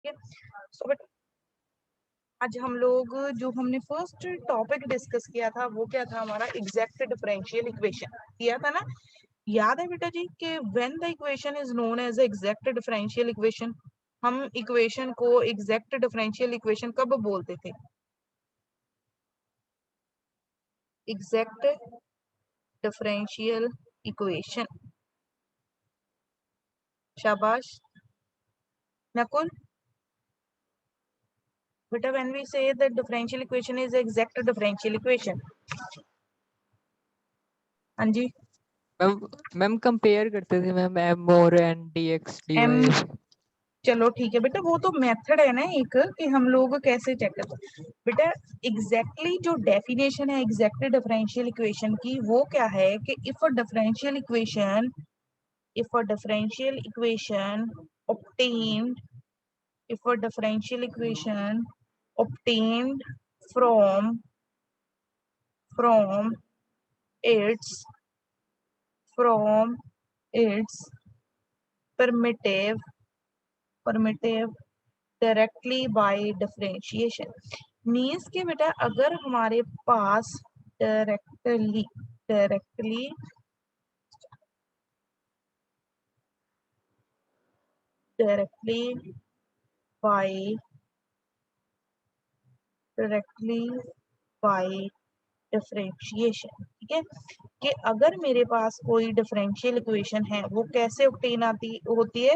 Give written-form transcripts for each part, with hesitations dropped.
है। So but आज हम लोग जो हमने फर्स्ट टॉपिक डिस्कस किया था वो क्या था हमारा एग्जैक्ट डिफरेंशियल इक्वेशन किया था ना। याद है बेटा जी कि when the equation is known as exact differential equation, हम इक्वेशन को एग्जैक्ट डिफरेंशियल इक्वेशन कब बोलते थे? Exact differential equation. शाबाश नकुल। बेटा when we say the differential equation is exact differential equation, हाँ जी मैम कंपेयर करते थे मैम एम और एन dx dy। एम, चलो ठीक है बेटा, वो तो मेथड है ना एक कि हम लोग कैसे चेक करते हैं। बेटा एग्जैक्टली जो डेफिनेशन है एग्जैक्ट डिफरेंशियल इक्वेशन की वो क्या है कि if a differential equation, if a differential equation obtained, if a differential equation obtained from from its from its primitive directly by differentiation, means के बेटा अगर हमारे पास directly directly directly by directly by differentiation, ठीक है, कि अगर मेरे पास कोई डिफरेंशियल इक्वेशन है वो कैसे ऑब्टेन आती होती है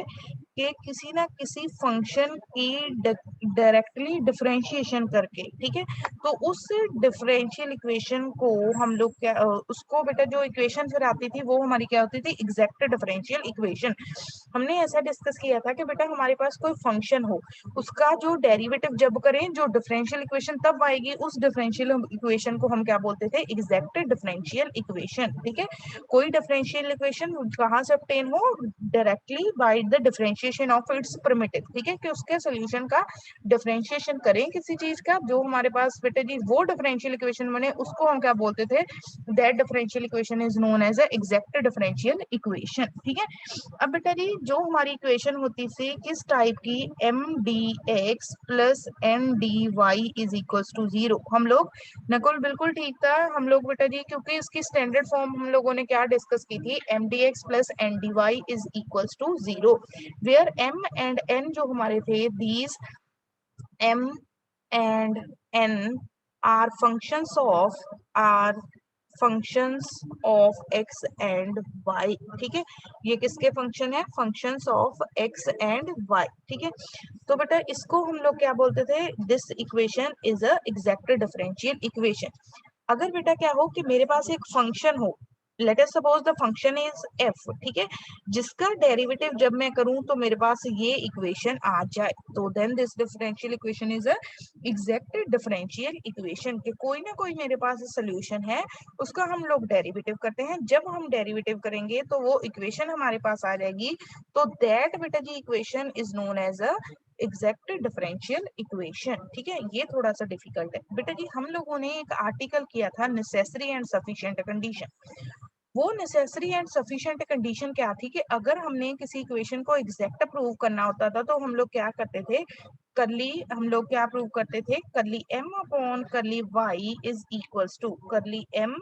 कि किसी ना किसी फंक्शन की डायरेक्टली डिफरेंशिएशन करके, ठीक है। तो उस डिफरेंशियल इक्वेशन को हम लोग क्या उसको बेटा जो इक्वेशन फिर आती थी वो हमारी क्या होती थी? Exact differential equation. हमने ऐसा डिस्कस किया था कि बेटा हमारे पास कोई फंक्शन हो, उसका जो डेरिवेटिव जब करें जो डिफरेंशियल इक्वेशन तब आएगी, उस डिफरेंशियल इक्वेशन को हम क्या बोलते थे? एग्जैक्ट डिफरेंशियल इक्वेशन, ठीक है। कोई डिफरेंशियल इक्वेशन कहाँ से ऑब्टेन हो? Directly by the differentiation of its primitive, ठीक है, कि उसके सोल्यूशन का डिफरेंशिएशन करें किसी चीज का, जो हमारे पास बेटा जी वो डिफरेंशियल इक्वेशन बने उसको हम क्या बोलते थे? That differential equation is known as exact differential equation, ठीक है। अब बेटा जी जो हमारी इक्वेशन होती थी किस टाइप की? M D x plus N D Y is equal to 0। हम लोग नकुल बिल्कुल ठीक था हम लोग बेटा जी, क्योंकि इसकी स्टैंडर्ड फॉर्म हम लोगों ने क्या डिस्कस की थी? M D x plus N D Y is equal to 0, where M and N जो हमारे थे, these M and N are functions of x and y, ठीक है। ये किसके फंक्शन है? Functions of x and y, ठीक है। तो बेटा इसको हम लोग क्या बोलते थे? This equation is a exact differential equation. अगर बेटा क्या हो कि मेरे पास एक फंक्शन हो, let us suppose the function is f, ठीक है, जिसका डेरिवेटिव जब मैं करूं तो मेरे पास ये इक्वेशन आ जाए, तो then this differential equation is a exact differential equation, के कोई ना कोई मेरे पास सोल्यूशन है, उसका हम लोग डेरिवेटिव करते हैं। जब हम डेरिवेटिव करेंगे तो वो इक्वेशन हमारे पास आ जाएगी, तो दैट बेटा जी equation is known as a exact differential equation, ठीक है। ये थोड़ा सा डिफिकल्ट है बेटा जी। हम लोगों ने एक आर्टिकल किया था नेसेसरी एंड सफिशिएंट कंडीशन। वो नेसेसरी एंड सफिशिएंट कंडीशन क्या थी कि अगर हमने किसी इक्वेशन को एग्जैक्ट प्रूव करना होता था तो हम लोग क्या करते थे? करली हम लोग क्या प्रूव करते थे? करली M upon curly Y is equals to करली M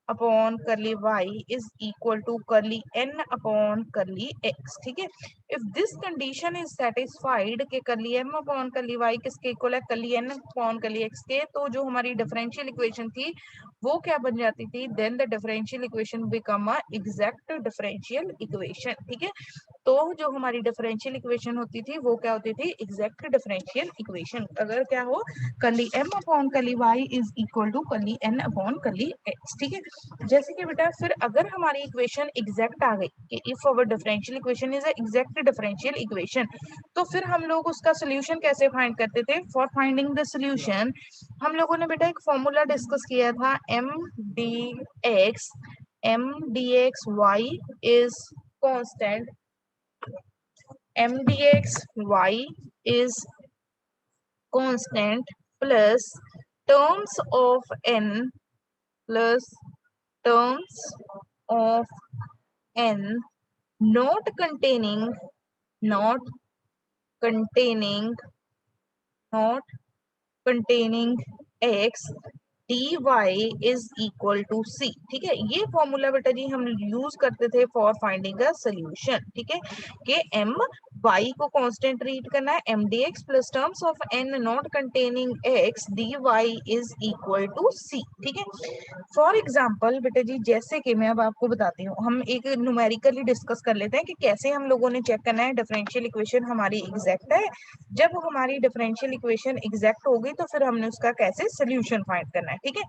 upon curly Y is equal to करली एन अपॉन करली एक्स, ठीक है। If this condition is satisfied कि करली एम अपॉन करली वाई किसके इक्वल है? करली एन अपॉन करली एक्स के, तो जो हमारी डिफरेंशियल इक्वेशन थी वो क्या बन जाती थी? Then the differential equation become a exact differential equation, ठीक है। तो जो हमारी डिफरेंशियल इक्वेशन होती थी वो क्या होती थी? Exact differential equation. अगर क्या हो? करली M upon curly Y is equal to करली एन अपॉन करली एक्स, ठीक है। जैसे कि बेटा फिर अगर हमारी इक्वेशन एग्जैक्ट आ गई कि if our differential equation is exact differential equation, तो फिर हम लोग उसका सोल्यूशन कैसे फाइंड करते थे? फॉर फाइंडिंग द सोल्यूशन हम लोगों ने बेटा एक फॉर्मूला डिस्कस किया था, M D X Y is constant, m dx y is constant plus terms of n plus terms of n not containing not containing x dy is equal to c। ठीक है, ये formula बेटा जी हम use करते थे for finding a solution. ठीक है, कि m y को कांस्टेंट रीड करना है, m dx plus terms of n not containing x dy is equal to c। ठीक है, फॉर एग्जाम्पल बेटा जी जैसे कि मैं अब आपको बताती हूँ, हम एक न्यूमेरिकली डिस्कस कर लेते हैं कि कैसे हम लोगों ने चेक करना है डिफरेंशियल इक्वेशन हमारी एग्जैक्ट है। जब हमारी डिफरेंशियल इक्वेशन एग्जैक्ट होगी तो फिर हमने उसका कैसे सोल्यूशन फाइंड करना है। ठीक है,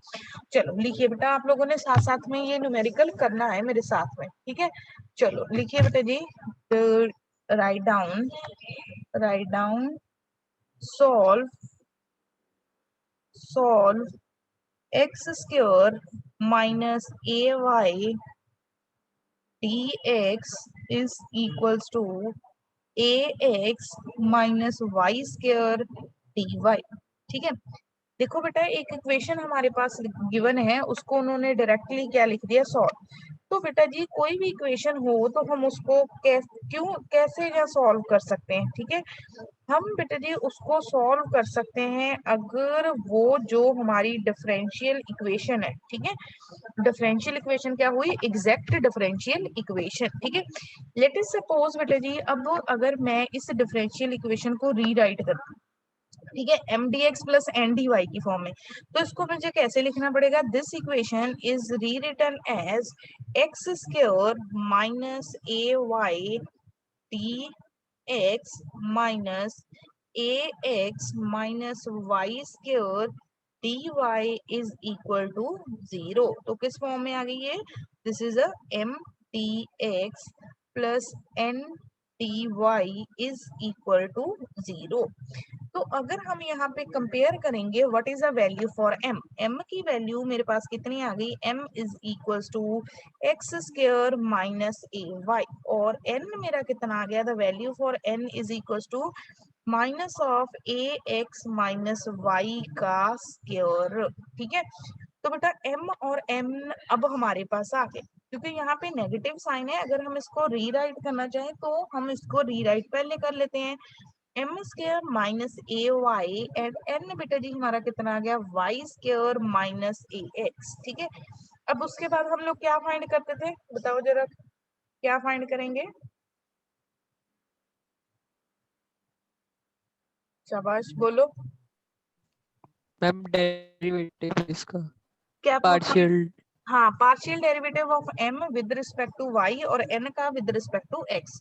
चलो लिखिए बेटा, आप लोगों ने साथ साथ में ये न्यूमेरिकल करना है मेरे साथ में। ठीक है, चलो लिखिए बेटा जी, write down solve x square minus ay dx is equals to ax minus y square dy। ठीक है, देखो बेटा एक इक्वेशन हमारे पास गिवन है, उसको उन्होंने डायरेक्टली क्या लिख दिया, सॉल्व। तो बेटा जी कोई भी इक्वेशन हो तो हम उसको कैसे या सॉल्व कर सकते हैं। ठीक है, हम बेटा जी उसको सॉल्व कर सकते हैं अगर वो जो हमारी डिफरेंशियल इक्वेशन है। ठीक है, डिफरेंशियल इक्वेशन क्या हुई, एग्जैक्ट डिफरेंशियल इक्वेशन। ठीक है, लेट अस सपोज बेटा जी अब अगर मैं इस डिफरेंशियल इक्वेशन को रीराइट कर, ठीक है, M D x plus N D Y की फॉर्म में, तो इसको मुझे कैसे लिखना पड़ेगा, this equation is rewritten as X square minus A Y D X minus A X minus Y square D Y is equal to 0। तो किस फॉर्म में आ गई है, this is a M D x plus N D Y is equal to 0। तो अगर हम यहाँ पे कंपेयर करेंगे what is the value for m, m की वैल्यू मेरे पास कितनी आ गई, m is equals to X square minus A Y, और n मेरा कितना आ गया, the value for n is equals to minus of A X minus Y का स्क्वायर। ठीक है, तो बेटा m और m अब हमारे पास आ गए, क्योंकि यहाँ पे नेगेटिव साइन है, अगर हम इसको रीराइट करना चाहें तो हम इसको रीराइट पहले कर लेते हैं, M square minus A Y and N बेटा जी हमारा कितना आ गया, Y square minus A X. ठीक है, अब उसके बाद हम लोग क्या फाइंड करते थे, बताओ जरा क्या फाइंड करेंगे, शाबाश बोलो, मैम डेरिवेटिव इसका क्या पार्शियल। हाँ, partial derivative of m with respect to y और n का with respect to x।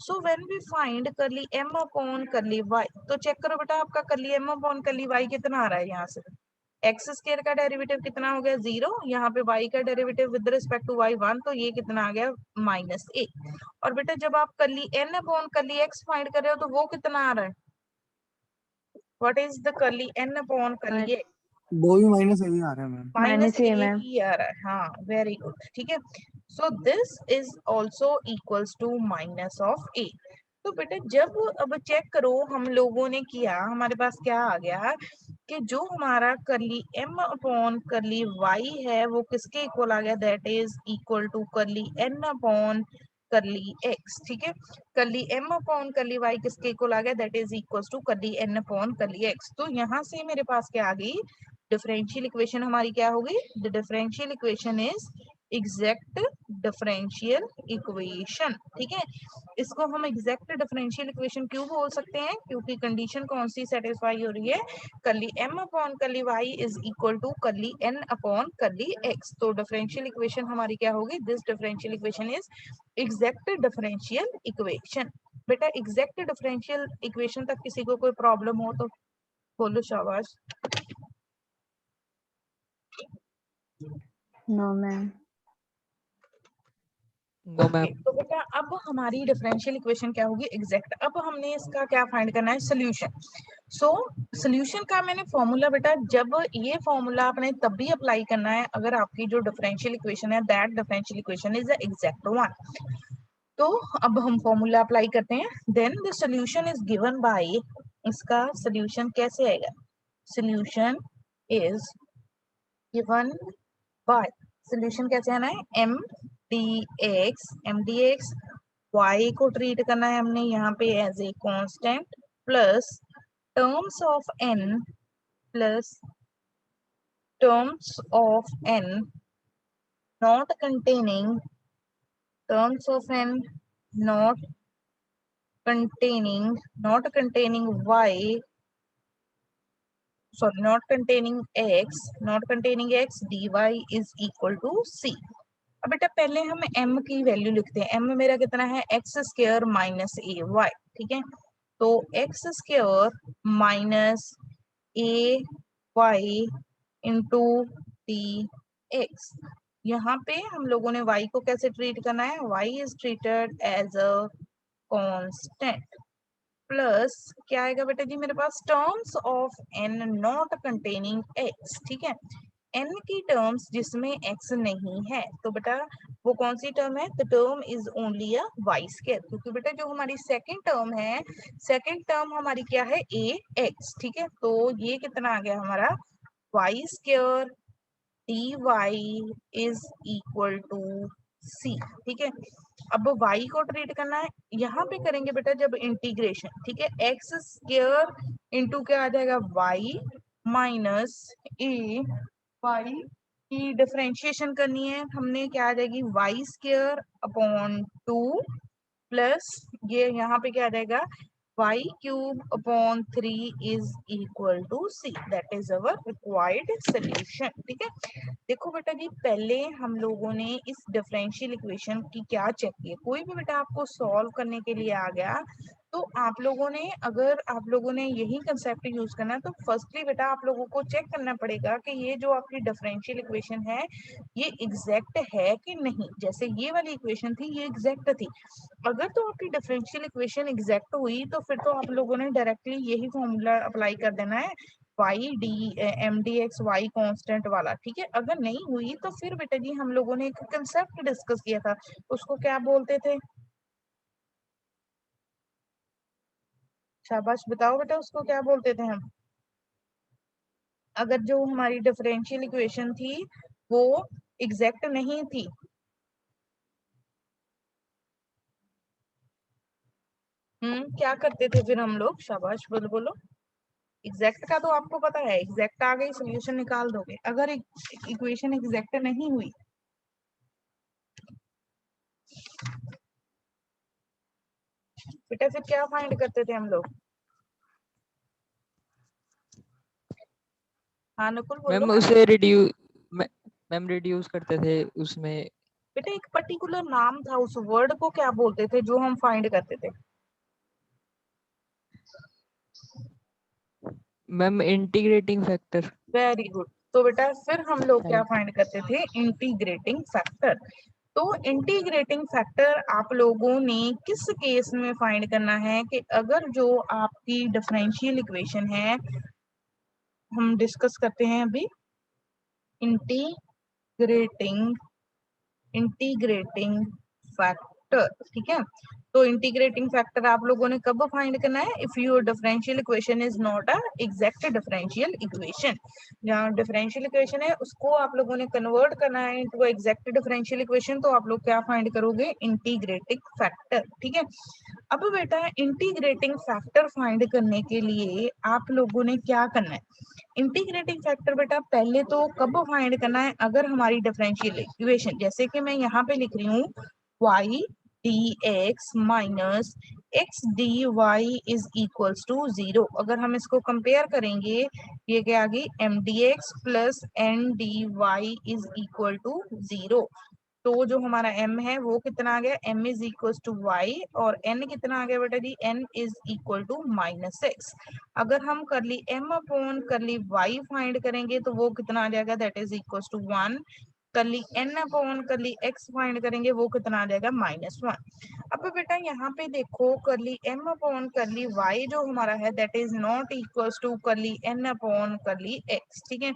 So when we find curly m upon curly y, तो चेक करो बेटा आपका करली m अपॉन करली y कितना आ रहा है, यहाँ से एक्स स्क्वायर का डेरिवेटिव कितना हो गया 0, यहाँ पे y का derivative with respect to y 1, तो ये कितना आ गया माइनस a। और बेटा जब आप करली n upon curly x find कर रहे हो तो वो कितना आ रहा है, व्हाट इज द करली n अपॉन करली x, वो भी माइनस यही आ रहा है मैम। माइनस ए ही आ रहा है, हाँ वेरी गुड। ठीक है, so this is also equals to minus of A. तो बेटा जब अब चेक करो हम लोगों ने किया, हमारे पास क्या आ गया कि जो हमारा करली m अपॉन करली y है वो किसके इक्वल आ गया, that is equal to curly n upon curly x। ठीक है, curly m upon curly y किसके इक्वल आ गया, that is equal to curly n upon curly x। तो यहाँ से मेरे पास क्या आ गई, डिफरेंशियल इक्वेशन हमारी क्या होगी, the differential equation is exact differential equation. ठीक है, इसको हम एग्जैक्ट डिफरेंशियल इक्वेशन क्यों बोल सकते हैं, क्योंकि कंडीशन कौन सी सेटिस्फाई हो रही है, curly m upon curly y is equal to curly n upon curly x। तो डिफरेंशियल इक्वेशन हमारी क्या होगी, this differential equation is exact differential equation. बेटा एग्जैक्ट डिफरेंशियल इक्वेशन तक किसी को कोई प्रॉब्लम हो तो बोलो शाबाश। No ma'am. No ma'am. तो बेटा अब हमारी डिफरेंशियल इक्वेशन क्या होगी, एग्जैक्ट। अब हमने इसका क्या फाइंड करना है, सोल्यूशन। सो सोल्यूशन का मैंने फॉर्मूला बेटा, जब ये फॉर्मूला आपने तब भी अप्लाई करना है अगर आपकी जो डिफरेंशियल इक्वेशन है that differential equation is the exact one. तो अब हम फॉर्मूला अप्लाई करते हैं, then the solution is given by, इसका सोल्यूशन कैसे आएगा, solution is given by, solution कैसे आना है, एम डी एक्स वाई को ट्रीट करना है हमने यहाँ पे as a constant plus terms of n plus terms of n not containing terms of n not containing y, sorry, not containing x dy is equal to c. अब बेटा पहले हम m की वैल्यू लिखते हैं। m मेरा कितना है, x square minus A Y, ठीक है। तो x square minus A Y into d x. यहाँ पे हम लोगों ने y को कैसे ट्रीट करना है, y is treated as a constant plus क्या आएगा बेटा जी मेरे पास, terms of n not containing x, ठीक है। n की टर्म्स जिसमें x नहीं है, तो बेटा वो कौन सी टर्म है, the term is only a y square, क्योंकि बेटा जो हमारी सेकंड टर्म है, सेकंड टर्म हमारी क्या है, ax, ठीक है। तो ये कितना आ गया हमारा, y square dy is equal to c, ठीक है। अब y को ट्रीट करना है, यहाँ पे करेंगे बेटा जब इंटीग्रेशन, ठीक है, एक्स स्क्वायर इंटू क्या आ जाएगा, y माइनस ए वाई की डिफरेंशिएशन करनी है हमने, क्या आ जाएगी, y स्क्वायर अपॉन 2 प्लस ये यहाँ पे क्या आ जाएगा, y cube upon 3 is equal to c, that is our required solution, ठीक है। देखो बेटा जी पहले हम लोगों ने इस डिफरेंशियल इक्वेशन की क्या चेक की है, कोई भी बेटा आपको सॉल्व करने के लिए आ गया तो आप लोगों ने, अगर आप लोगों ने यही कंसेप्ट यूज करना है, तो फर्स्टली बेटा आप लोगों को चेक करना पड़ेगा कि ये जो आपकी डिफरेंशियल इक्वेशन है ये एग्जैक्ट है कि नहीं। जैसे ये वाली इक्वेशन थी ये एग्जैक्ट थी, अगर तो आपकी डिफरेंशियल इक्वेशन एग्जैक्ट हुई तो फिर तो आप लोगों ने डायरेक्टली यही फॉर्मूला अप्लाई कर देना है, Y D M D X Y constant वाला, ठीक है। अगर नहीं हुई तो फिर बेटा जी हम लोगों ने एक कंसेप्ट डिस्कस किया था, उसको क्या बोलते थे, शाबाश बताओ बेटा उसको क्या बोलते थे हम, अगर जो हमारी डिफरेंशियल इक्वेशन थी वो एग्जैक्ट नहीं थी, क्या करते थे फिर हम लोग, शाबाश बोलो बोलो। एग्जैक्ट का तो आपको पता है, एग्जैक्ट आ गई सोल्यूशन निकाल दोगे, अगर इक्वेशन एग्जैक्ट नहीं हुई बेटा फिर क्या फाइंड करते थे हम लोग, हाँ नकुल बोलो। मैम उसे रिड्यूस मैम रिड्यूस करते थे उसमें। बेटा एक पर्टिकुलर नाम था, उस वर्ड को क्या बोलते थे जो हम फाइंड करते थे, ma'am integrating factor. Very good. तो बेटा फिर हम लोग क्या राइट। फाइंड करते थे, इंटीग्रेटिंग फैक्टर। तो इंटीग्रेटिंग फैक्टर आप लोगों ने किस केस में फाइंड करना है, कि अगर जो आपकी डिफरेंशियल इक्वेशन है, हम डिस्कस करते हैं अभी, इंटीग्रेटिंग इंटीग्रेटिंग फैक्टर, ठीक है। तो इंटीग्रेटिंग फैक्टर आप लोगों ने कब फाइंड करना है, if your differential equation is not a exact differential equation, जहाँ डिफरेंशियल इक्वेशन है उसको आप लोगों ने कन्वर्ट करना है इनटू एग्जैक्ट डिफरेंशियल इक्वेशन, तो आप लोग क्या फाइंड करोगे, इंटीग्रेटिंग फैक्टर, ठीक है। अब बेटा इंटीग्रेटिंग फैक्टर फाइंड करने के लिए आप लोगों ने क्या करना है, इंटीग्रेटिंग फैक्टर बेटा पहले तो कब फाइंड करना है, अगर हमारी डिफरेंशियल इक्वेशन, जैसे कि मैं यहाँ पे लिख रही हूँ y dx minus x dy is equals to 0, अगर हम इसको कंपेयर करेंगे ये क्या आ गई, m dx plus n dy is equal to 0। तो जो हमारा m है वो कितना आ गया, m is equal to y, और n कितना आ गया बेटा जी, n is equal to minus x। अगर हम curly m upon curly y find करेंगे तो वो कितना आ जाएगा, दैट इज इक्वल टू 1। करली n upon curly x find करेंगे वो कितना आ जाएगा, -1। अब बेटा यहाँ पे देखो करली m अपॉन करली y जो हमारा है that is not equal to curly n upon curly x, ठीक है।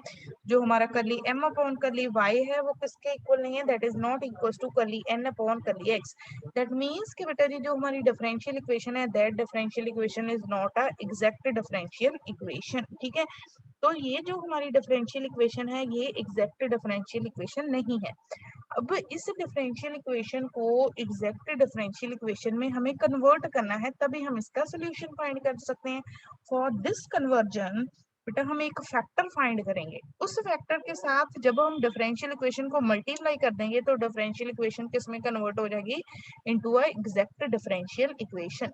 जो हमारा करली m अपॉन करली y है वो किसके इक्वल नहीं है, that is not equal to curly n upon curly x। That means कि बेटा जी जो हमारी डिफरेंशियल इक्वेशन है, that differential equation is not a exact differential equation, ठीक है। तो ये जो हमारी डिफरेंशियल इक्वेशन है ये एग्जैक्ट डिफरेंशियल इक्वेशन नहीं है। अब इस डिफरेंशियल इक्वेशन को एग्जैक्ट डिफरेंशियल इक्वेशन में हमें कन्वर्ट करना है, तभी हम इसका सोल्यूशन फाइंड कर सकते हैं। फॉर दिस कन्वर्जन बेटा हम एक फैक्टर फाइंड करेंगे। उस फैक्टर के साथ जब हम डिफरेंशियल इक्वेशन को मल्टीप्लाई कर देंगे तो डिफरेंशियल इक्वेशन किस में कन्वर्ट हो जाएगी, into a exact differential equation.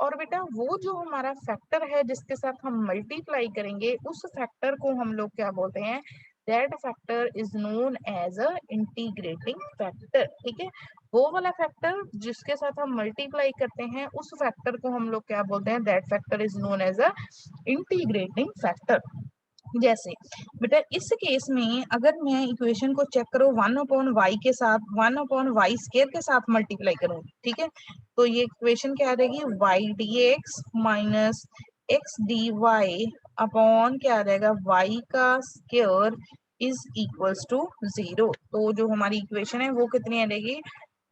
और बेटा वो जो हमारा फैक्टर है जिसके साथ हम मल्टीप्लाई करेंगे उस फैक्टर को हम लोग क्या बोलते हैं, that factor is known as a integrating factor. ठीक है, वो वाला फैक्टर जिसके साथ हम मल्टीप्लाई करते हैं उस फैक्टर को हम लोग क्या बोलते हैं, that factor is known as a integrating factor. जैसे बेटा इस केस में अगर मैं इक्वेशन को चेक करूँ 1/y के साथ 1/y² के साथ मल्टीप्लाई करूँ, ठीक है, तो ये इक्वेशन क्या आ जाएगी, y dx minus x dy upon क्या आ जाएगा, y का स्क्वायर इज इक्वल्स टू 0। तो जो हमारी इक्वेशन है वो कितनी आ जाएगी,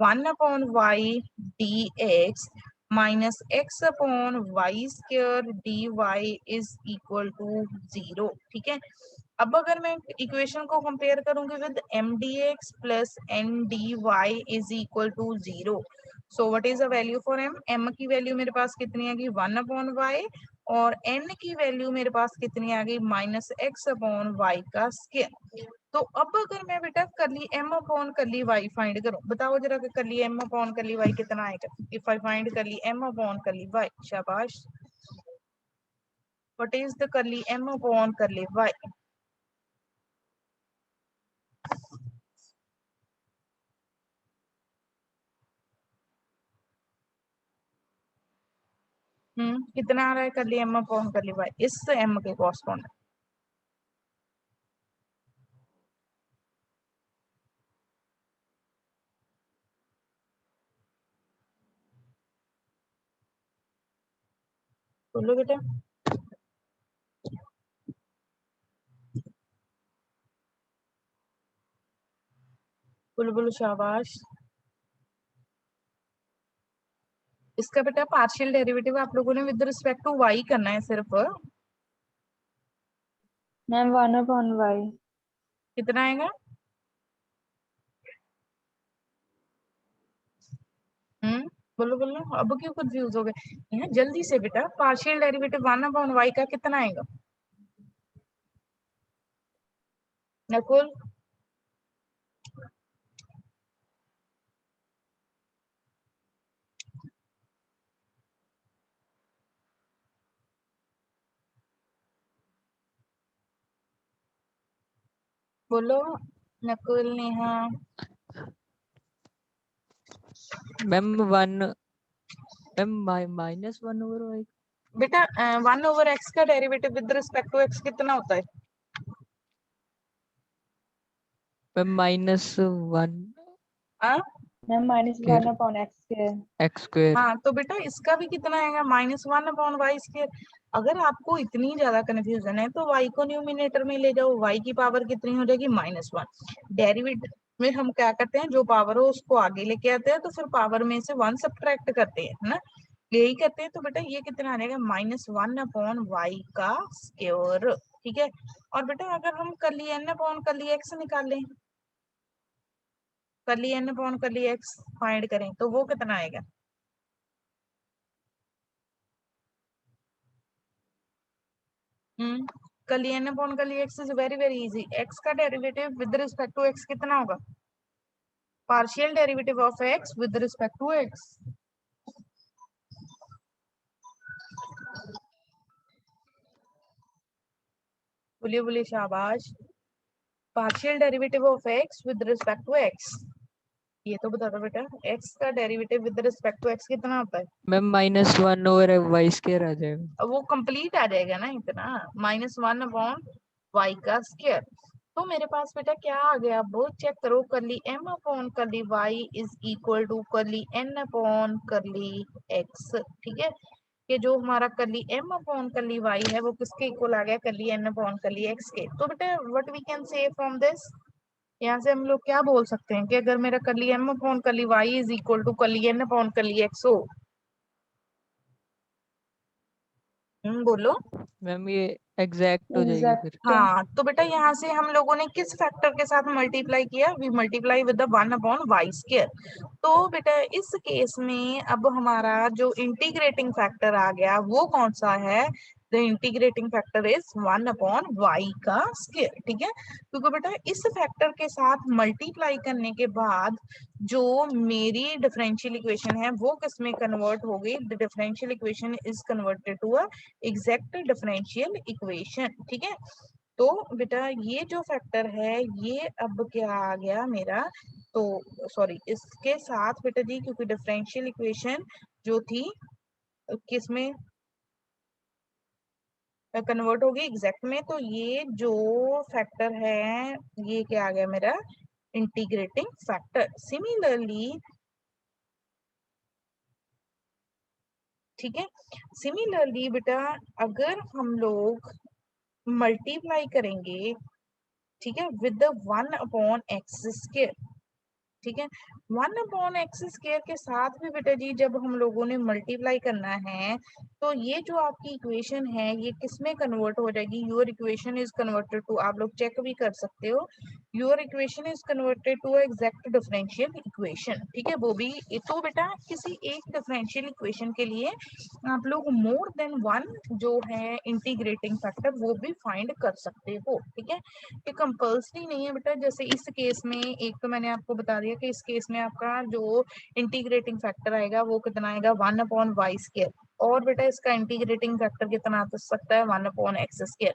1/y dx minus x upon Y square D Y is equal to 0। ठीक है, अब अगर मैं इक्वेशन को कंपेयर करूंगी with M D x plus N D Y is equal to 0, so what is the value for M, M की value मेरे पास कितनी आ गई 1/y और एन की वैल्यू मेरे पास कितनी आ गई माइनस एक्स अपॉन वाई का स्क्वायर। तो अब अगर मैं बेटा करली M upon curly Y find करूं, बताओ जरा कि करली एम अपॉन करली वाई कितना आएगा, if I find curly M upon curly Y, शाबाश, what is the curly M upon curly Y, कितना आ रहा है curly M upon curly Y इस एम के कॉरस्पॉन्ड। बोलो बेटा, बोलो बोलो, शाबाश। इसका बेटा पार्शियल डेरिवेटिव आप लोगों ने विद रिस्पेक्ट टू वाई करना है सिर्फ, मैम 1/y। कितना आएगा, बोलो बोलो, अब क्यों कंफ्यूज हो गए यहाँ, जल्दी से बेटा, पार्शियल डेरिवेटिव 1/y का कितना आएगा, नकुल, बोलो, नकुल, नेहा, मैम -1/y। बेटा 1/x का derivative with respect to x कितना होता है, मैम -1 हाँ मैम -1/x²। हाँ, तो बेटा इसका भी कितना आएगा -1/y²। अगर आपको इतनी ज्यादा कंफ्यूजन है तो y को न्यूमिनेटर में ले जाओ, y की पावर कितनी हो जाएगी -1। डेरिवेटिव में हम क्या करते हैं, जो पावर हो उसको आगे लेके आते हैं, तो फिर पावर में से 1 सब्ट्रैक्ट करते हैं, है ना, यही करते हैं। तो बेटा ये कितना आ जाएगा -1/y का स्क्वायर। ठीक है, और बेटा अगर हम करली n अपॉन करली x निकाल लें, curly n upon curly x find करें तो वो कितना आएगा, curly n upon curly x is very very easy. x का derivative with respect to x कितना होगा, partial derivative of x with respect to x, बोलिए बोलिए, शाबाश, partial derivative of x with respect to x, ये तो बता दो बेटा, x का derivative with respect to x कितना होता है, मैम -1/y² आ जाएगा। अब वो कंप्लीट आ जाएगा ना इतना, -1/y का स्क्वायर। तो मेरे पास बेटा क्या आ गया, अब चेक करो, करली m upon curly y is equal to curly n upon curly x। ठीक है, कि जो हमारा करली m अपॉन करली y है वो किसके इक्वल आ गया, करली n अपॉन करली x के। तो बेटा what we can say from this, यहाँ से हम लोग क्या बोल सकते हैं कि अगर मेरा करली m upon curly y is equal to curly n upon curly x हो, बोलो। मैम ये एग्जैक्ट हो जाएगी एग्जैक्ट फिर। हाँ तो बेटा यहाँ से हम लोगों ने किस फैक्टर के साथ मल्टीप्लाई किया, we multiply with the 1/y²। तो बेटा इस केस में अब हमारा जो इंटीग्रेटिंग फैक्टर आ गया वो कौन सा है, the integrating factor is 1/y का स्क्वायर। ठीक है, क्योंकि बेटा इस फैक्टर के साथ मल्टीप्लाई करने के बाद जो मेरी डिफरेंशियल इक्वेशन है वो किस में कन्वर्ट हो गई, the differential equation is converted to a exact differential equation. ठीक है, तो बेटा ये जो फैक्टर है ये अब क्या आ गया मेरा, तो सॉरी इसके साथ बेटा जी, क्योंकि डिफरेंशियल इक्वेशन जो थी किस में कन्वर्ट होगी, एग्जैक्ट में, तो ये जो फैक्टर है ये क्या आ गया मेरा, इंटीग्रेटिंग फैक्टर। सिमिलरली, ठीक है, सिमिलरली बेटा अगर हम लोग मल्टीप्लाई करेंगे, ठीक है, विद द 1/x², ठीक है, 1/x² के साथ भी बेटा जी जब हम लोगों ने मल्टीप्लाई करना है तो ये जो आपकी इक्वेशन है ये किस में कन्वर्ट हो जाएगी, your equation is converted to, आप लोग चेक भी कर सकते हो, your equation is converted to exact differential equation. ठीक है, वो भी तो बेटा किसी एक डिफरेंशियल इक्वेशन के लिए आप लोग मोर देन वन जो है इंटीग्रेटिंग फैक्टर वो भी फाइंड कर सकते हो। ठीक है, ये कंपल्सरी नहीं है बेटा, जैसे इस केस में एक तो मैंने आपको बता दिया कि इस केस में आपका जो इंटीग्रेटिंग फैक्टर आएगा वो कितना आएगा 1/y², और बेटा इसका इंटीग्रेटिंग फैक्टर कितना आ सकता है 1/x²,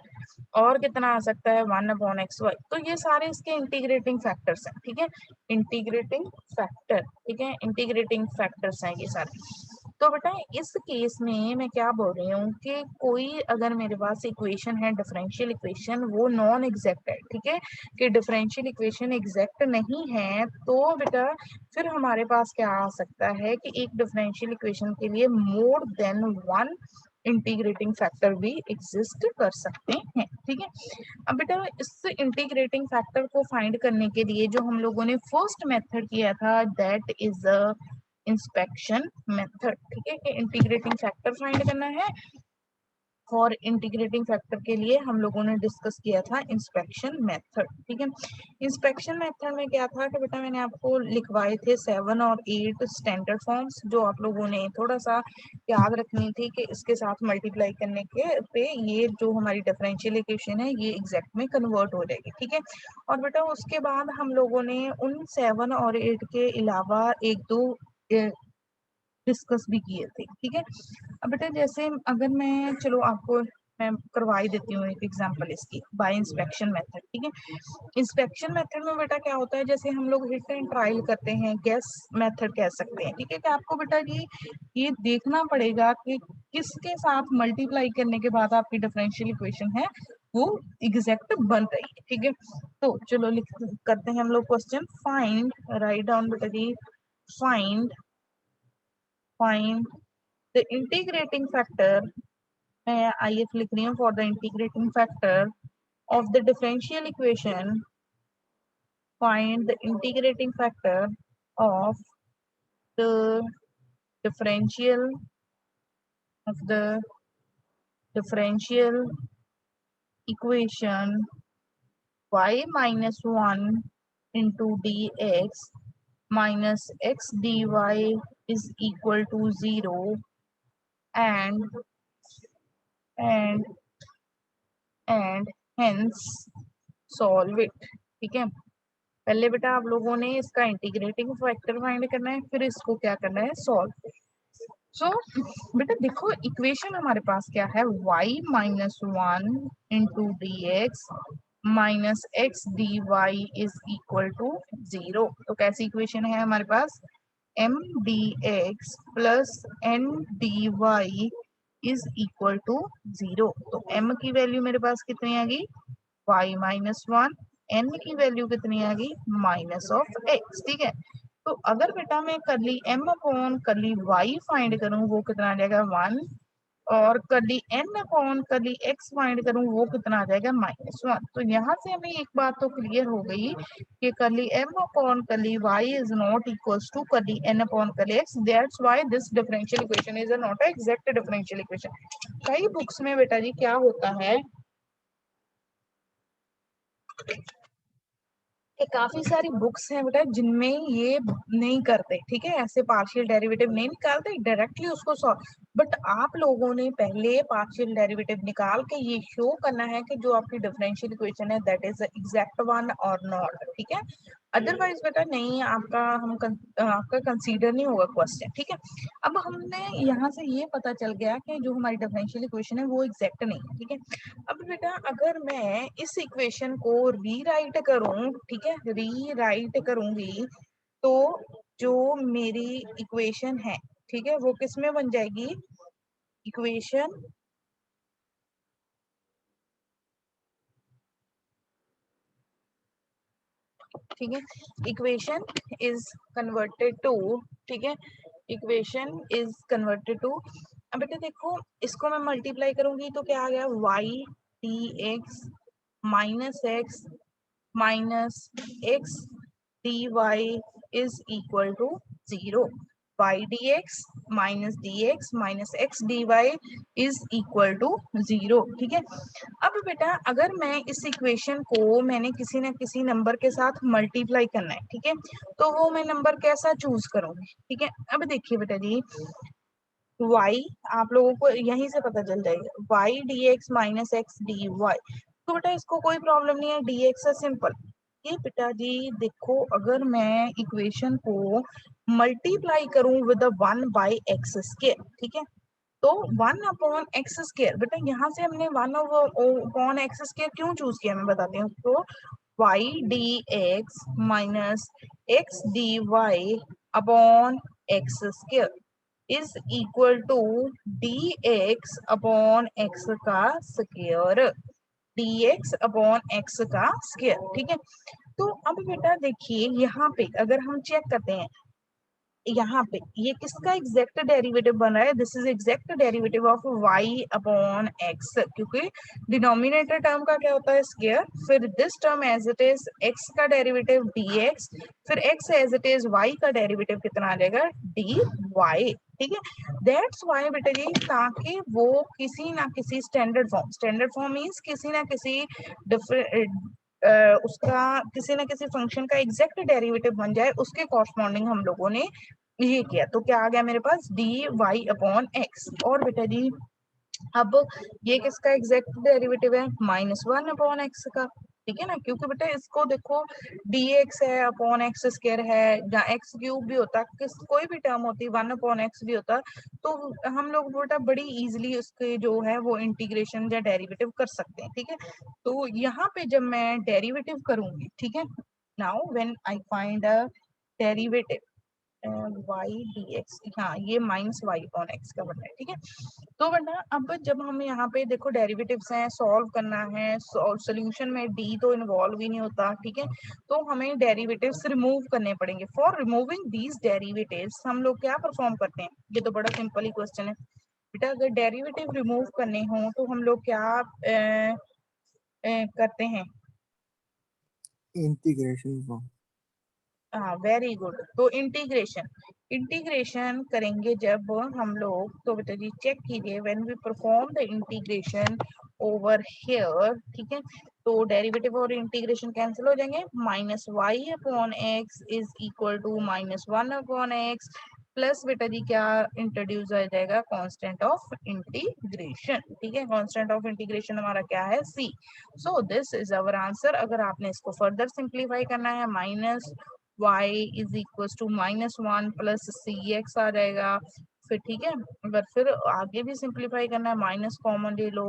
और कितना आ सकता है 1/xy। तो ये सारे इसके इंटीग्रेटिंग फैक्टर्स हैं। ठीक है, इंटीग्रेटिंग फैक्टर, ठीक है, इंटीग्रेटिंग फैक्टर्स हैं ये सारे। तो बेटा इस केस में मैं क्या बोल रही हूँ कि कोई अगर मेरे पास इक्वेशन है डिफरेंशियल इक्वेशन वो नॉन एग्जैक्ट है, ठीक है, कि डिफरेंशियल इक्वेशन एग्जैक्ट नहीं है, तो बेटा फिर हमारे पास क्या आ सकता है कि एक डिफरेंशियल इक्वेशन के लिए more than one integrating factor भी एग्जिस्ट कर सकते हैं। ठीक है, अब बेटा इस इंटीग्रेटिंग फैक्टर को फाइंड करने के लिए जो हम लोगों ने फर्स्ट मेथड किया था that is a inspection method. ठीक है, कि इंटीग्रेटिंग फैक्टर फाइंड करना है, और इंटीग्रेटिंग फैक्टर के लिए हम लोगों ने डिस्कस किया था इंस्पेक्शन मेथड। ठीक है, इंस्पेक्शन मेथड में क्या था कि बेटा मैंने आपको लिखवाए थे 7 और 8 स्टैंडर्ड फॉर्म्स जो आप लोगों ने थोड़ा सा याद रखनी थी कि इसके साथ मल्टीप्लाई करने के पे ये जो हमारी डिफरेंशियल इक्वेशन है ये एग्जैक्ट में कन्वर्ट हो जाएगी। ठीक है, और बेटा उसके बाद हम लोगों ने उन 7 और 8 के अलावा एक दो डिस्कस भी किए थे। ठीक है, अब बेटा जैसे अगर मैं चलो आपको मैं करवाई देती हूँ एक एग्जांपल इसकी बाय इंस्पेक्शन मेथड। ठीक है, इंस्पेक्शन मेथड में बेटा क्या होता है, जैसे हम लोग हिट एंड ट्रायल करते हैं, गैस मेथड कह सकते हैं। ठीक है, कि आपको बेटा जी ये देखना पड़ेगा कि किसके साथ मल्टीप्लाई करने के बाद आपकी डिफरेंशियल इक्वेशन है वो एग्जैक्ट बन रही है। ठीक है, तो चलो लिख करते हैं हम लोग क्वेश्चन, फाइंड, राइट डाउन बेटा जी, फाइंड the integrating factor, मैं IF लिख रही हूँ, for the integrating factor of the differential equation, find the integrating factor of the differential of the differential equation y minus 1 into dx minus x dy is equal to 0 and hence solve it। ठीक है, पहले बेटा आप लोगों ने इसका integrating factor find करना है, फिर इसको क्या करना है, सॉल्व। सो बेटा देखो इक्वेशन हमारे पास क्या है, y minus 1 into dx minus x dy is equal to 0। तो कैसी इक्वेशन है हमारे पास, m dx plus n dy is equal to 0। तो m की वैल्यू मेरे पास कितनी आ गई, y minus 1, n की वैल्यू कितनी आ गई, माइनस ऑफ x। ठीक है, तो अगर बेटा मैं करली m upon curly y find करूं वो कितना आ जाएगा 1, और curly n upon curly x find करूं वो कितना आ जाएगा -1। तो यहाँ से हमें एक बात तो क्लियर हो गई कि curly m upon curly y is not equals to curly n upon curly x, that's why this differential equation is not a exact differential equation. कई बुक्स में बेटा जी क्या होता है कि काफी सारी बुक्स हैं बेटा जिनमें ये नहीं करते, ठीक है, ऐसे पार्शियल डेरिवेटिव नहीं निकालते, डायरेक्टली उसको सॉल्व। बट आप लोगों ने पहले पार्शियल डेरिवेटिव निकाल के ये शो करना है कि जो आपकी डिफरेंशियल इक्वेशन है दैट इज एग्जैक्ट वन और नॉट, ठीक है। अदरवाइज बेटा नहीं, आपका कंसीडर नहीं होगा क्वेश्चन, ठीक है। अब हमने यहाँ से ये पता चल गया कि जो हमारी डिफरेंशियल इक्वेशन है वो एग्जैक्ट नहीं है, ठीक है। अब बेटा अगर मैं इस इक्वेशन को रीराइट करूं, ठीक है, रीराइट करूंगी तो जो मेरी इक्वेशन है, ठीक है, वो किस में बन जाएगी, इक्वेशन ठीक है, इक्वेशन इज कन्वर्टेड टू, ठीक है, इक्वेशन इज कन्वर्टेड टू। अब बेटा देखो इसको मैं मल्टीप्लाई करूंगी तो क्या आ गया, y dx minus x minus x dy is equal to 0, y dx minus x dy is equal to 0, ठीक है। अब बेटा अगर मैं इस इक्वेशन को मैंने किसी ना किसी नंबर के साथ मल्टीप्लाई करना है, ठीक है, तो वो मैं नंबर कैसा चूज करूंगी, ठीक है। अब देखिए बेटा जी y आप लोगों को यहीं से पता चल जाएगा, y dx minus x dy, तो बेटा इसको कोई प्रॉब्लम नहीं है, dx है सिंपल। ये बेटा जी देखो अगर मैं इक्वेशन को मल्टीप्लाई करूं विद 1 बाय एक्स स्क्वायर, ठीक है, तो 1 अपॉन एक्स स्क्वायर, बेटा यहाँ से हमने 1 अपॉन एक्स स्क्वायर क्यों चूज किया मैं बताती हूँ। तो y dx minus x dy upon x square is equal to dx upon x का स्क्वायर, dx अपॉन x का स्क्वायर, ठीक है। तो अब बेटा देखिए यहाँ पे अगर हम चेक करते हैं, यहाँ पे ये किसका एग्जैक्ट डेरिवेटिव बन रहा है, this is exact derivative of y upon x, क्योंकि डिनोमिनेटर टर्म का क्या होता है स्क्वायर, फिर this term as it is x का डेरिवेटिव dx, फिर x as it is y का डेरिवेटिव कितना आ जाएगा dy, ठीक है। दैट्स व्हाई बेटा जी ताकि वो किसी ना किसी स्टैंडर्ड फॉर्म मींस किसी ना किसी उसका किसी ना किसी फंक्शन का एग्जैक्ट डेरिवेटिव बन जाए, उसके कॉरस्पॉन्डिंग हम लोगों ने ये किया। तो क्या आ गया मेरे पास डी वाई अपॉन एक्स, और बेटा जी अब ये किसका एग्जैक्ट डेरिवेटिव है, -1 अपॉन एक्स का, ठीक है ना, क्योंकि बेटा इसको देखो dx है अपॉन एक्स स्क्वायर है, या एक्स क्यूब भी होता, किस कोई भी टर्म होती 1 अपॉन एक्स भी होता, तो हम लोग बेटा बड़ी इजीली उसके जो है वो इंटीग्रेशन या डेरिवेटिव कर सकते हैं, ठीक है। तो यहाँ पे जब मैं डेरिवेटिव करूंगी, ठीक है, now when I find a derivative y dx, हाँ ये माइनस y अपॉन एक्स का बनना है, ठीक है। तो वरना अब जब हम यहाँ पे देखो डेरिवेटिव्स हैं, सॉल्व करना है, सॉल्यूशन में d तो इन्वॉल्व ही नहीं होता, ठीक है, तो हमें डेरिवेटिव्स रिमूव करने पड़ेंगे। फॉर रिमूविंग दीज डेरिवेटिव्स हम लोग क्या परफॉर्म करते हैं, ये तो बड़ा सिंपल ही क्वेश्चन है बेटा, अगर डेरिवेटिव रिमूव करने हो तो हम लोग क्या करते हैं, इंटीग्रेशन फॉर्म। हाँ वेरी गुड, तो इंटीग्रेशन करेंगे जब हम लोग, तो बेटा जी चेक कीजिए when we perform the integration over here, ठीक है, तो डेरिवेटिव और इंटीग्रेशन कैंसिल हो जाएंगे, -y upon x is equal to -1 upon x, plus बेटा जी क्या इंट्रोड्यूस हो जाएगा, कांस्टेंट ऑफ इंटीग्रेशन, ठीक है, कांस्टेंट ऑफ इंटीग्रेशन हमारा क्या है c। So this is our answer. अगर आपने इसको फर्दर सिंप्लीफाई करना है, minus y is equal to -1 plus C X आ जाएगा, फिर ठीक है, अगर फिर आगे भी सिंप्लीफाई करना है माइनस कॉमन ले लो,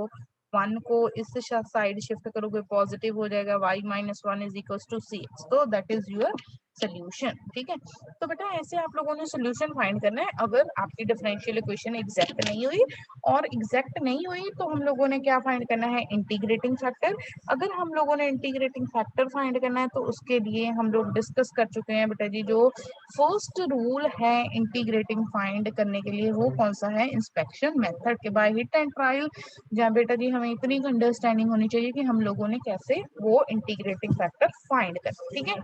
1 को इस साइड शिफ्ट करोगे पॉजिटिव हो जाएगा, y -1 is equal to c x, तो दैट इज योर सोल्यूशन। ठीक है, तो बेटा ऐसे आप लोगों ने सोल्यूशन फाइंड करना है अगर आपकी डिफरेंशियल इक्वेशन एग्जैक्ट नहीं हुई, और एग्जैक्ट नहीं हुई तो हम लोगों ने क्या फाइंड करना है, इंटीग्रेटिंग फैक्टर। अगर हम लोगों ने इंटीग्रेटिंग फैक्टर फाइंड करना है तो उसके लिए हम लोग डिस्कस कर चुके हैं बेटा जी, जो फर्स्ट रूल है इंटीग्रेटिंग फाइंड करने के लिए वो कौन सा है, इंस्पेक्शन मेथड के बाय हिट एंड ट्रायल। जहाँ बेटा जी हमें इतनी अंडरस्टैंडिंग होनी चाहिए कि हम लोगों ने कैसे वो इंटीग्रेटिंग फैक्टर फाइंड कर, ठीक है।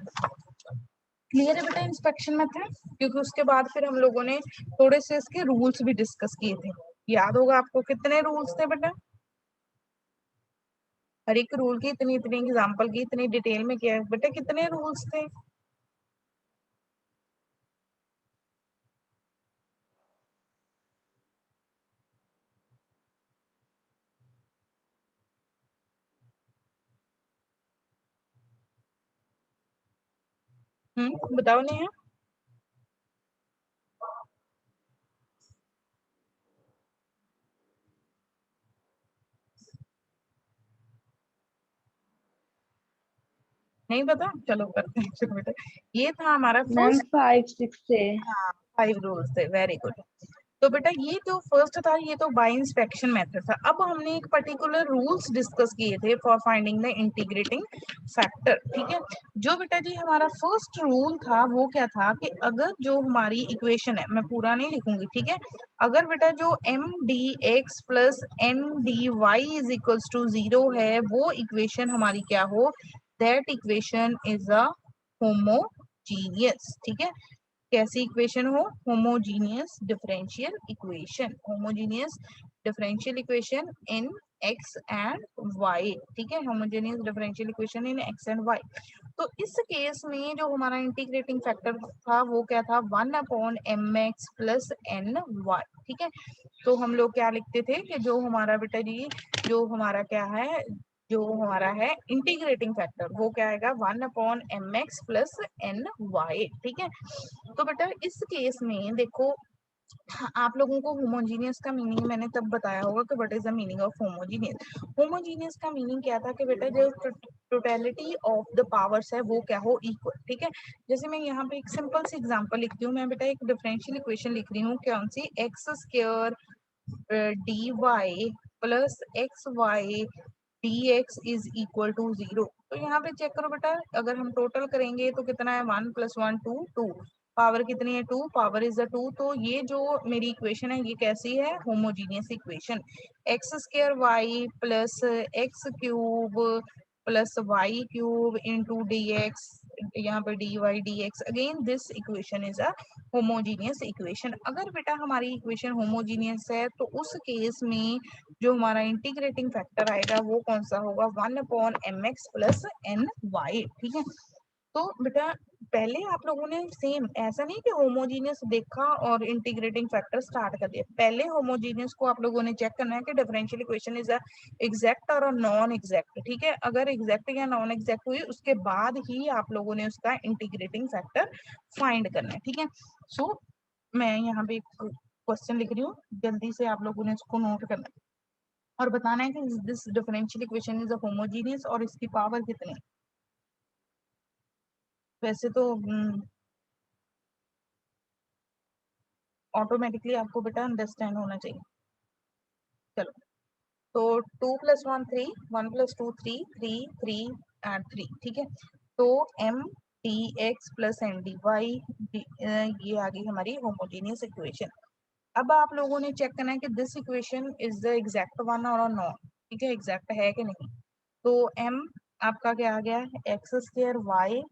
क्लियर है बेटा इंस्पेक्शन मेथड, क्योंकि उसके बाद फिर हम लोगों ने थोड़े से इसके रूल्स भी डिस्कस किए थे। याद होगा आपको कितने रूल्स थे बेटा, हर एक रूल की इतनी इतनी एग्जांपल की इतनी डिटेल में किया बेटा, कितने रूल्स थे? बताओ नेहा। नहीं पता, चलो करते हैं शुरू बेटा। ये था हमारा मैम फर्स्ट, 5 6 थे। हाँ 5 रूल्स थे, वेरी गुड। तो बेटा ये जो फर्स्ट था ये तो बाय इंस्पेक्शन मेथड था। अब हमने एक पर्टिकुलर रूल्स डिस्कस किए थे for finding the integrating factor, ठीक है। जो बेटा जी हमारा फर्स्ट रूल था वो क्या था कि अगर जो हमारी इक्वेशन है, मैं पूरा नहीं लिखूंगी, ठीक है, अगर बेटा जो M D x plus N D Y is equals to 0 है, वो इक्वेशन हमारी क्या हो, that equation is a homogeneous, ठीक है। कैसी इक्वेशन हो, homogeneous differential equation, homogeneous differential equation in x and y, ठीक है, homogeneous differential equation in x and y. तो इस केस में जो हमारा इंटीग्रेटिंग फैक्टर था वो क्या था, 1/mx प्लस एन वाई, ठीक है। तो हम लोग क्या लिखते थे कि जो हमारा बेटा जी, जो हमारा क्या है, जो हमारा है इंटीग्रेटिंग फैक्टर वो क्या आएगा, 1/mx प्लस एन वाई, ठीक है। तो बेटा इस केस में देखो, आप लोगों को होमोजीनियस का मीनिंग मैंने तब बताया होगा कि what is the meaning of homogeneous. Homogeneous का मीनिंग क्या था कि बेटा जो टोटलिटी ऑफ द पावर्स है वो क्या हो, इक्वल, ठीक है। जैसे मैं यहाँ पे एक सिंपल सी एग्जांपल लिखती हूँ, मैं बेटा एक डिफरेंशियल इक्वेशन लिख रही हूँ, कौन सी, X square D Y plus X Y D X is equal to 0। तो यहाँ पे चेक करो बेटा, अगर हम टोटल करेंगे तो कितना है, 1 + 1 2, 2 पावर कितनी है, 2 पावर इज अ 2। तो ये जो मेरी इक्वेशन है ये कैसी है, homogeneous equation. X square y plus x cube plus y cube into d x, यहाँ पे d y D x, again this equation is a homogeneous equation. अगर बेटा हमारी इक्वेशन होमोजीनियस है तो उस केस में जो हमारा इंटीग्रेटिंग फैक्टर आएगा वो कौन सा होगा, 1/mx प्लस एन वाई, ठीक है। तो बेटा पहले आप लोगों ने सेम, ऐसा नहीं कि होमोजीनियस देखा और इंटीग्रेटिंग फैक्टर स्टार्ट कर दिया, पहले होमोजीनियस को आप लोगों ने चेक करना है कि differential equation is a exact और नॉन एग्जैक्ट, ठीक है। अगर एग्जैक्ट या नॉन एग्जैक्ट हुई उसके बाद ही आप लोगों ने उसका इंटीग्रेटिंग फैक्टर फाइंड करना है, ठीक है। सो मैं यहाँ पे एक क्वेश्चन लिख रही हूँ, जल्दी से आप लोगों ने इसको नोट करना है और बताना है कि this differential equation is a homogeneous और इसकी पावर कितनी। वैसे तो ऑटोमेटिकली आपको बेटा अंडरस्टैंड होना चाहिए। चलो, तो 2 + 1 3, 1 + 2 3, 3 3 एंड 3, ठीक है। तो M D x plus N D y, ये आ गई हमारी होमोजीनियस इक्वेशन। अब आप लोगों ने चेक करना है कि this equation is the exact one और नॉट, ठीक है, एग्जैक्ट है कि नहीं। तो m आपका क्या आ गया, x square y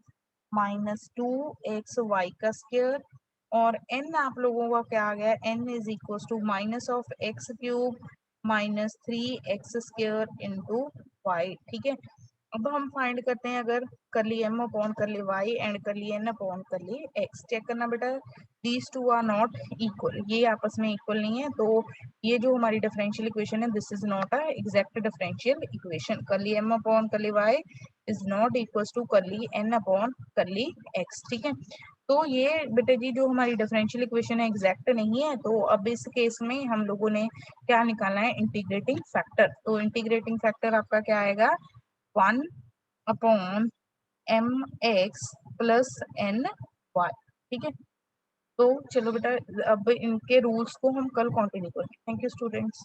minus 2x y का स्क्वायर, और n आप लोगों का क्या आ गया, n is equal to minus of x cube minus 3x square into y, ठीक है। अब हम फाइंड करते हैं, अगर कर ली m upon curly y and कर ली n अपॉन कर ली x, चेक करना बेटा these two are not equal, ये आपस में इक्वल नहीं है। तो ये जो हमारी डिफरेंशियल इक्वेशन है this is not a exact differential equation. Curly m upon curly y is not equal to curly n upon कर ली x, ठीक है। तो ये बेटे जी जो हमारी डिफरेंशियल इक्वेशन है एग्जैक्ट नहीं है, तो अब इस केस में हम लोगों ने क्या निकालना है, इंटीग्रेटिंग फैक्टर। तो इंटीग्रेटिंग फैक्टर आपका क्या आएगा, 1/m M x plus N y. ठीक है, तो चलो बेटा अब इनके रूल्स को हम कल कंटिन्यू करेंगे। Thank you students.